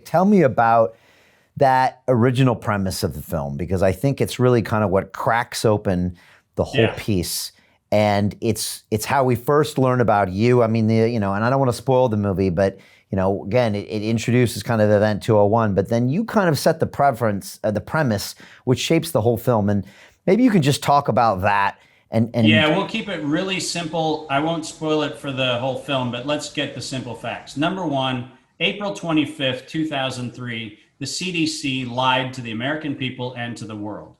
Tell me about that original premise of the film, because I think it's really kind of what cracks open the whole piece. And it's how we first learn about you. I mean, and I don't want to spoil the movie, but again, it introduces kind of Event 201, but then you kind of set the premise, which shapes the whole film. And maybe you can just talk about that. And yeah, we'll keep it really simple. I won't spoil it for the whole film, but let's get the simple facts. Number one, April 25th, 2003, the CDC lied to the American people and to the world.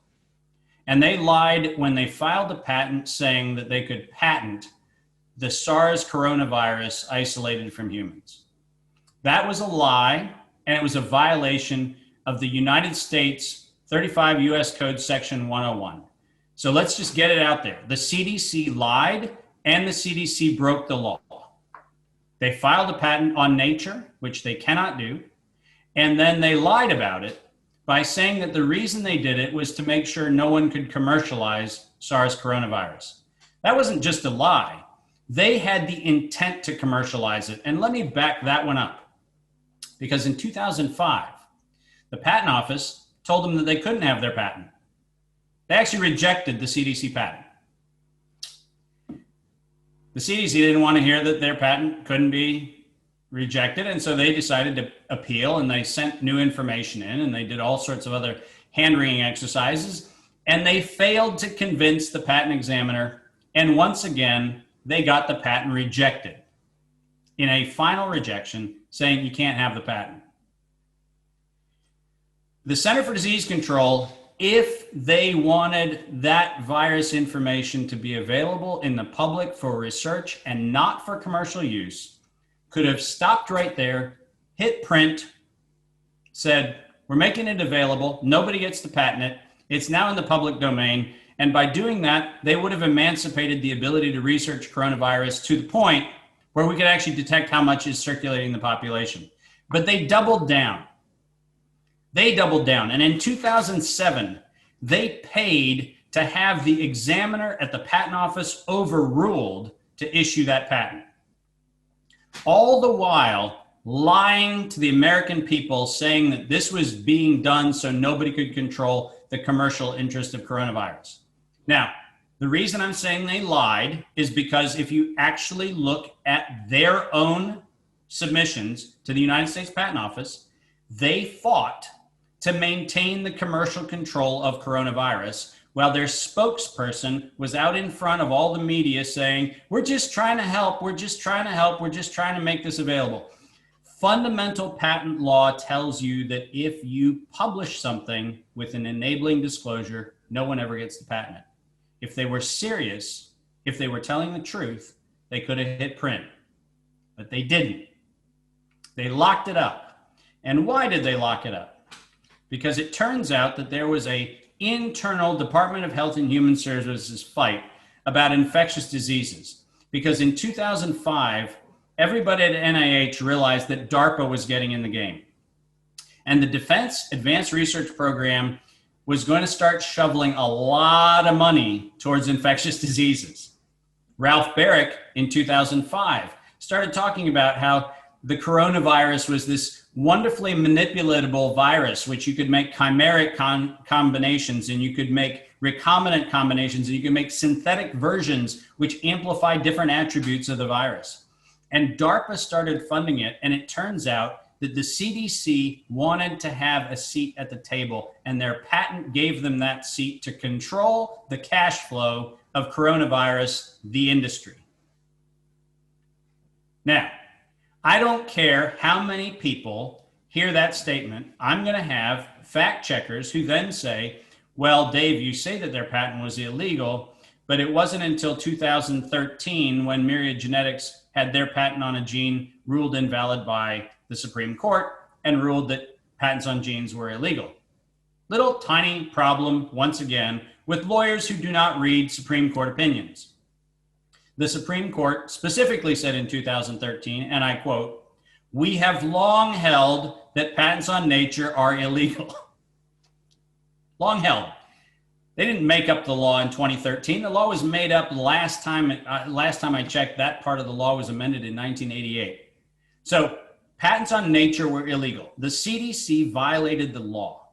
And they lied when they filed a patent saying that they could patent the SARS coronavirus isolated from humans. That was a lie, and it was a violation of the United States 35 U.S. Code Section 101. So let's just get it out there. The CDC lied, and the CDC broke the law. They filed a patent on nature, which they cannot do, and then they lied about it by saying that the reason they did it was to make sure no one could commercialize SARS coronavirus. That wasn't just a lie. They had the intent to commercialize it. And let me back that one up. Because in 2005, the patent office told them that they couldn't have their patent. They actually rejected the CDC patent. The CDC didn't want to hear that their patent couldn't be rejected, and so they decided to appeal, and they sent new information in, and they did all sorts of other hand-wringing exercises, and they failed to convince the patent examiner, and once again, they got the patent rejected in a final rejection saying you can't have the patent. The Center for Disease Control, if they wanted that virus information to be available in the public for research and not for commercial use, could have stopped right there, hit print, said, we're making it available, nobody gets to patent it, it's now in the public domain, and by doing that, they would have emancipated the ability to research coronavirus to the point where we could actually detect how much is circulating in the population. But they doubled down. And in 2007, they paid to have the examiner at the patent office overruled to issue that patent. All the while lying to the American people, saying that this was being done so nobody could control the commercial interest of coronavirus. Now, the reason I'm saying they lied is because if you actually look at their own submissions to the United States Patent Office, they fought to maintain the commercial control of coronavirus, while their spokesperson was out in front of all the media saying, we're just trying to help, we're just trying to make this available. Fundamental patent law tells you that if you publish something with an enabling disclosure, no one ever gets to patent it. If they were serious, if they were telling the truth, they could have hit print, but they didn't. They locked it up. And why did they lock it up? Because it turns out that there was a internal Department of Health and Human Services fight about infectious diseases. Because in 2005, everybody at NIH realized that DARPA was getting in the game. And the Defense Advanced Research Program was going to start shoveling a lot of money towards infectious diseases. Ralph Baric in 2005 started talking about how the coronavirus was this wonderfully manipulatable virus, which you could make chimeric combinations, and you could make recombinant combinations, and you could make synthetic versions which amplify different attributes of the virus. And DARPA started funding it, and it turns out that the CDC wanted to have a seat at the table, and their patent gave them that seat to control the cash flow of coronavirus, the industry. Now, I don't care how many people hear that statement. I'm going to have fact checkers who then say, well, Dave, you say that their patent was illegal, but it wasn't until 2013 when Myriad Genetics had their patent on a gene ruled invalid by the Supreme Court and ruled that patents on genes were illegal. Little tiny problem, once again, with lawyers who do not read Supreme Court opinions. The Supreme Court specifically said in 2013, and I quote, "We have long held that patents on nature are illegal." Long held. They didn't make up the law in 2013. The law was made up last time I checked. That part of the law was amended in 1988. So Patents on nature were illegal. The CDC violated the law.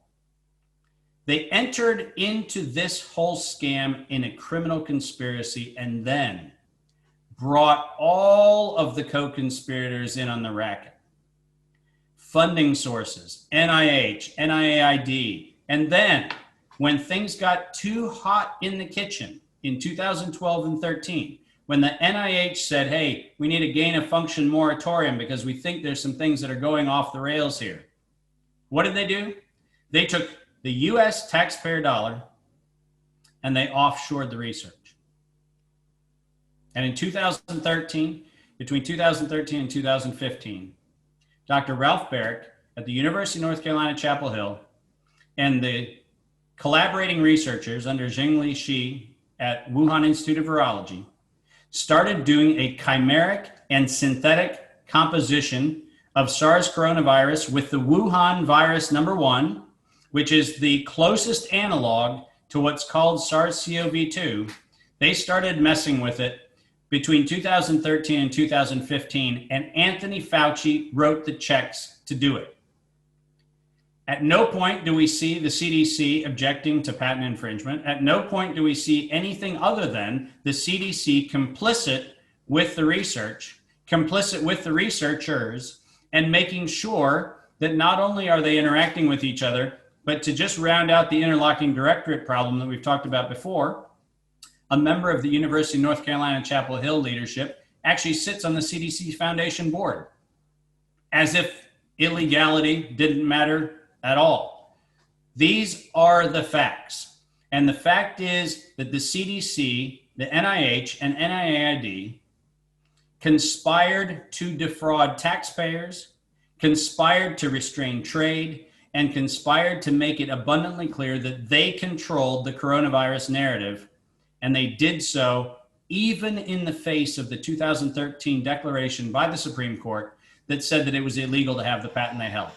They entered into this whole scam in a criminal conspiracy and then brought all of the co-conspirators in on the racket. Funding sources, NIH, NIAID, and then when things got too hot in the kitchen in 2012 and 13, when the NIH said, hey, we need a gain of function moratorium because we think there's some things that are going off the rails here. What did they do? They took the US taxpayer dollar and they offshored the research. And in 2013, between 2013 and 2015, Dr. Ralph Barrick at the University of North Carolina, Chapel Hill, and the collaborating researchers under Zhengli Shi at Wuhan Institute of Virology started doing a chimeric and synthetic composition of SARS coronavirus with the Wuhan virus #1, which is the closest analog to what's called SARS-CoV-2. They started messing with it between 2013 and 2015, and Anthony Fauci wrote the checks to do it. At no point do we see the CDC objecting to patent infringement. At no point do we see anything other than the CDC complicit with the research, complicit with the researchers, and making sure that not only are they interacting with each other, but to just round out the interlocking directorate problem that we've talked about before, a member of the University of North Carolina Chapel Hill leadership actually sits on the CDC Foundation board, as if illegality didn't matter at all. These are the facts. And the fact is that the CDC, the NIH, and NIAID conspired to defraud taxpayers, conspired to restrain trade, and conspired to make it abundantly clear that they controlled the coronavirus narrative. And they did so even in the face of the 2013 declaration by the Supreme Court that said that it was illegal to have the patent they held.